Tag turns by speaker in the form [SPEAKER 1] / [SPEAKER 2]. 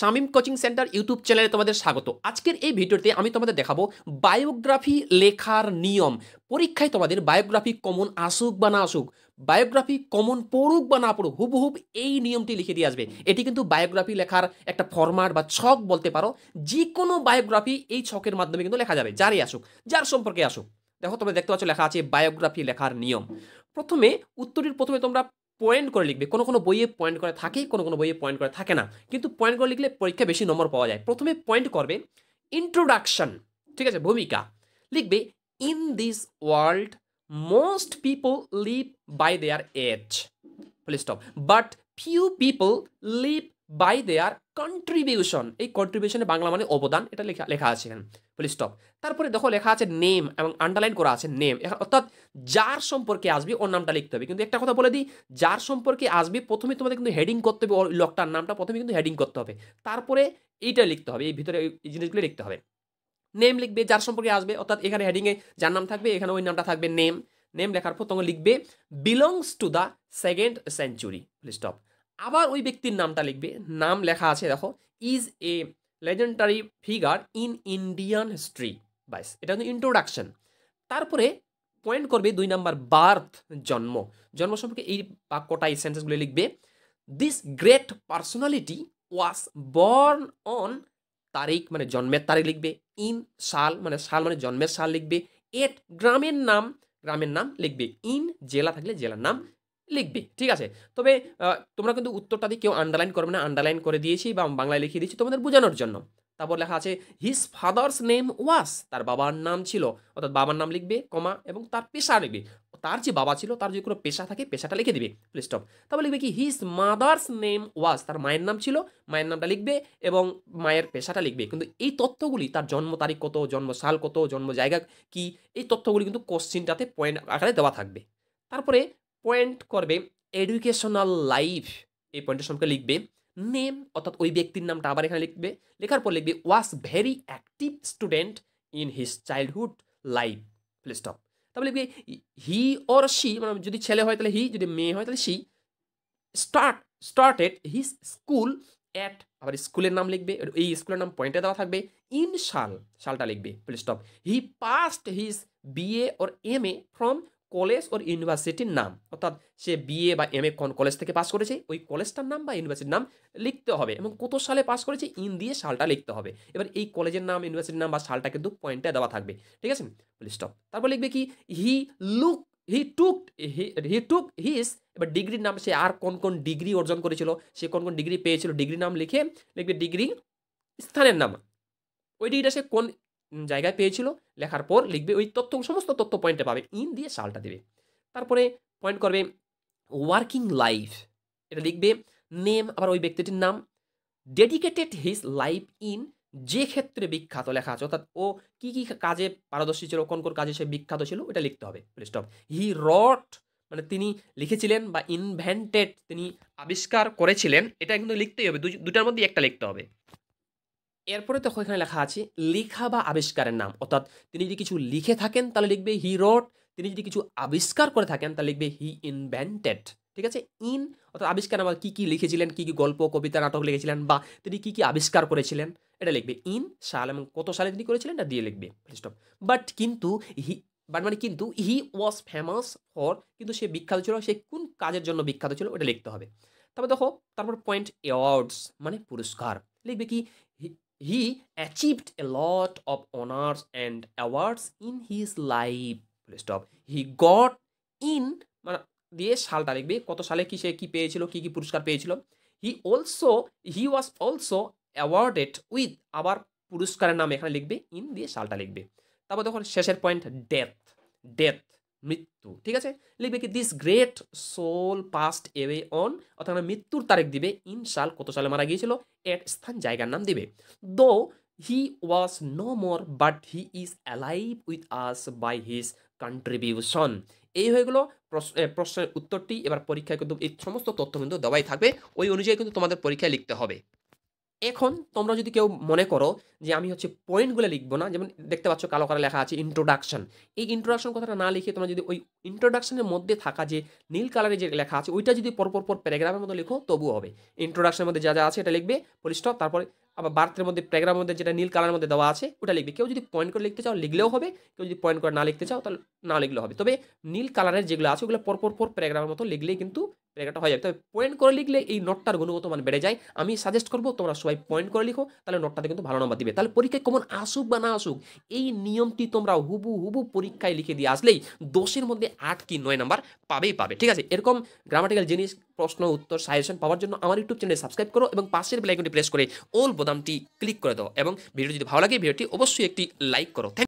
[SPEAKER 1] Shamim coaching centre YouTube চ্যানেলে তোমাদের স্বাগত। আজকের এই ভিডিওতে আমি তোমাদের দেখাবো বায়োগ্রাফি লেখার নিয়ম। পরীক্ষায় তোমাদের বায়োগ্রাফি কমন আসুক বা না আসুক, বায়োগ্রাফি কমন পড়ুক বা না পড়ুক, হুবহুব এই নিয়মটি লিখে দিয়ে আসবে। এটি কিন্তু বায়োগ্রাফি লেখার একটা ফরম্যাট বা ছক বলতে পারো। যে কোনো বায়োগ্রাফি এই ছকের মাধ্যমে কিন্তু লেখা যাবে, যারই আসুক, যার সম্পর্কে আসুক। দেখো তোমরা দেখতে পাচ্ছ লেখা আছে বায়োগ্রাফি লেখার নিয়ম। প্রথমে উত্তরটির প্রথমে তোমরা পয়েন্ট করে লিখবে। কোনো কোনো বইয়ে পয়েন্ট করে থাকে, কোনো কোনো বইয়ে পয়েন্ট করে থাকে না, কিন্তু পয়েন্ট করে লিখলে পরীক্ষা বেশি নম্বর পাওয়া যায়। প্রথমে পয়েন্ট করবে ইন্ট্রোডাকশন, ঠিক আছে, ভূমিকা লিখবে। In this world most people live by their age, full stop, but few people live by their contribution. এই কন্ট্রিবিউশনে বাংলা মানে অবদান, এটা লেখা লেখা আছে এখানে, ফুল স্টপ। তারপরে দেখো লেখা আছে নেম এবং আন্ডারলাইন করা আছে নেম, অর্থাৎ যার সম্পর্কে আসবে ওর নামটা লিখতে হবে। কিন্তু একটা কথা বলে দিই, যার সম্পর্কে আসবে প্রথমে তোমাদের কিন্তু হেডিং করতে হবে, ওর লোকটার নামটা প্রথমে কিন্তু হেডিং করতে হবে, তারপরে এইটা লিখতে হবে, এই ভিতরে এই জিনিসগুলো লিখতে হবে। নেম লিখবে যার সম্পর্কে আসবে, অর্থাৎ এখানে হেডিংয়ে যার নাম থাকবে এখানে ওই নামটা থাকবে নেম। নেম লেখার পর তখন লিখবে belongs to the second century, full stop. আবার ওই ব্যক্তির নামটা লিখবে, নাম লেখা আছে দেখো, is a legendary figure in Indian history, বাইস, এটা কিন্তু ইন্ট্রোডাকশন। তারপরে পয়েন্ট করবে 2 নাম্বার বার্থ, জন্ম। জন্ম সম্পর্কে এই বাক্যটা, এই সেন্টেন্সগুলো লিখবে। This great personality was born on, তারিখ মানে জন্মের তারিখ লিখবে। ইন সাল মানে জন্মের সাল লিখবে। এট গ্রামের নাম, গ্রামের নাম লিখবে। ইন জেলা থাকলে জেলার নাম লিখবে, ঠিক আছে। তবে তোমরা কিন্তু উত্তরটা দিয়ে কেউ আন্ডারলাইন করবে না, আন্ডারলাইন করে দিয়েছি বা বাংলায় লিখিয়ে দিয়েছি তোমাদের বোঝানোর জন্য। তারপর লেখা আছে হিজ ফাদার্স নেম ওয়াস, তার বাবার নাম ছিল, অর্থাৎ বাবার নাম লিখবে, কমা, এবং তার পেশা লিখবে। তার যে বাবা ছিল তার যদি কোনো পেশা থাকে পেশাটা লিখে দিবে, ফুল স্টপ। তারপর লিখবে কি হিজ মাদার্স নেম ওয়াস, তার মায়ের নাম ছিল, মায়ের নামটা লিখবে এবং মায়ের পেশাটা লিখবে। কিন্তু এই তথ্যগুলি, তার জন্ম তারিখ কত, জন্ম সাল কত, জন্ম জায়গা কি, এই তথ্যগুলি কিন্তু কোশ্চিনটাতে পয়েন্ট আকারে দেওয়া থাকবে। তারপরে পয়েন্ট করবে এডুকেশনাল লাইফ, এই পয়েন্টের সম্পর্কে লিখবে। নেম অর্থাৎ ওই ব্যক্তির নামটা আবার এখানে লিখবে। লেখার পর লিখবে was very active student in his childhood life, full stop. তারপর লিখবে হি অর শি, মানে যদি ছেলে হয় তাহলে হি, যদি মেয়ে হয় তাহলে she, started his school at, আবার স্কুলের নাম লিখবে, এই স্কুলের নাম পয়েন্টে দেওয়া থাকবে। ইন সাল, সালটা লিখবে, full stop. He passed his BA or M A from college or ইউনিভার্সিটির নাম, অর্থাৎ সে বিএ বা এম এ কোন কলেজ থেকে পাস করেছে ওই কলেজটার নাম বা ইউনিভার্সিটির নাম লিখতে হবে, এবং কত সালে পাস করেছে ইন দিয়ে সালটা লিখতে হবে। এবার এই কলেজের নাম, ইউনিভার্সিটির নাম বা সালটা কিন্তু পয়েন্টে দেওয়া থাকবে, ঠিক আছে, ফুল স্টপ। তারপর লিখবে কি he look he took his, এবার ডিগ্রির নাম, সে আর কোন কোন ডিগ্রি অর্জন করেছিল, সে কোন কোন ডিগ্রি পেয়েছিল, ডিগ্রি নাম লিখে লিখবে ডিগ্রি স্থানের নাম, ওই ডিগ্রিটা সে কোন জায়গায় পেয়েছিল, লেখার পর লিখবে ওই তথ্য, সমস্ত তথ্য পয়েন্টে পাবে, ইন দিয়ে সালটা দেবে। তারপরে পয়েন্ট করবে ওয়ার্কিং লাইফ, এটা লিখবে নেম, আবার ওই ব্যক্তিটির নাম, ডেডিকেটেড হিজ লাইফ ইন, যে ক্ষেত্রে বিখ্যাত লেখা আছে, অর্থাৎ ও কি কি কাজে পারদর্শী ছিল, কোন কোন কাজে সে বিখ্যাত ছিল, এটা লিখতে হবে, ফুল স্টপ। হি রট, মানে তিনি লিখেছিলেন, বা ইনভেন্টেড, তিনি আবিষ্কার করেছিলেন, এটা কিন্তু লিখতেই হবে, দুটার মধ্যে একটা লিখতে হবে। এরপরে দেখো এখানে লেখা আছে লেখা বা আবিষ্কারের নাম, অর্থাৎ তিনি যদি কিছু লিখে থাকেন তাহলে লিখবে হি রট, তিনি যদি কিছু আবিষ্কার করে থাকেন তাহলে লিখবে হি ইনভেন্টেড, ঠিক আছে। ইন অর্থাৎ আবিষ্কার, আবার কী কী লিখেছিলেন, কী কী গল্প কবিতা নাটক লিখেছিলেন, বা তিনি কী কী আবিষ্কার করেছিলেন, এটা লিখবে। ইন সাল এবং কত সালে তিনি করেছিলেন এটা দিয়ে লিখবে, স্টপ। বাট কিন্তু হি, বাট মানে কিন্তু হি ওয়াজ ফেমাস ফর, কিন্তু সে বিখ্যাত ছিল, সে কোন কাজের জন্য বিখ্যাত ছিল ওটা লিখতে হবে। তারপর দেখো, তারপর পয়েন্ট অ্যাওয়ার্ডস, মানে পুরস্কার লিখবে কি he achieved a lot of honors and awards in his life, full stop. He got in, মানে দিয়ে সালটা লিখবে, কত সালে কি সে কি পেয়েছিল, কি কি পুরস্কার পেয়েছিল। he was also awarded with, আবার পুরস্কারের নাম এখানে লিখবে, ইন দিয়ে সালটা লিখবে। তারপর দেখো শেষের পয়েন্ট ডেথ, মৃত্যু, ঠিক আছে। লিখবে কি this great soul passed away on, অর্থাৎ মৃত্যুর তারিখ দিবে, ইন সাল কত সালে মারা গিয়েছিল, এট স্থান জায়গার নাম দিবে। Though he was no more but he is alive with us by his contribution. এই হয়ে গেলো প্রশ্নের উত্তরটি। এবার পরীক্ষায় কিন্তু এই সমস্ত তথ্য কিন্তু দেওয়াই থাকবে, ওই অনুযায়ী কিন্তু তোমাদের পরীক্ষায় লিখতে হবে। এখন তোমরা যদি কেউ মনে করো যে আমি হচ্ছে পয়েন্টগুলো লিখবো না, যেমন দেখতে পাচ্ছ কালো করে লেখা আছে ইন্ট্রোডাকশন, এই ইন্ট্রোডাকশন কথাটা না লিখে তোমরা যদি ওই ইন্ট্রোডাকশনের মধ্যে থাকা যে নীল কালারে যে লেখা আছে ওইটা যদি পর প্যারাগ্রাফের মধ্যে লিখো তবুও হবে। ইন্ট্রোডাকশনের মধ্যে যা যা আছে এটা লিখবে ফুল স্টপ, তারপরে আবার বার্থের মধ্যে প্যারাগ্রাফের মধ্যে যেটা নীল কালারের মধ্যে দেওয়া আছে ওটা লিখবে। কেউ যদি পয়েন্ট করে লিখতে চাও লিখলেও হবে, কেউ যদি পয়েন্ট করে না লিখতে চাও তাহলে না লিখলেও হবে। তবে নীল কালারের যেগুলো আছে ওগুলো পর প্যারাগ্রাফের মতো লিখলেই কিন্তু প্যারাগ্রাফটা হয়ে যাবে। তবে পয়েন্ট করে লিখলে এই নোটটার গুণগত মান বেড়ে যায়। আমি সাজেস্ট করবো তোমরা সবাই পয়েন্ট করে লিখো, তাহলে নোটটাতে কিন্তু ভালো নাম্বার দিবে। তাহলে পরীক্ষায় কমন আসুক বা না আসুক এই নিয়মটি তোমরা হুবহু পরীক্ষায় লিখে দিয়ে আসলেই 10-এর মধ্যে 8 কি 9 নাম্বার পাবে। ঠিক আছে, এরকম গ্রামাটিক্যাল জিনিস, প্রশ্ন উত্তর, সাজেশন পাওয়ার জন্য আমার ইউটিউব চ্যানেল সাবস্ক্রাইব করো এবং পাশের বেল আইকনটি প্রেস করে অল বোতামটি ক্লিক করে দাও এবং ভিডিও যদি ভালো লাগে ভিডিওটি অবশ্যই একটি লাইক করো।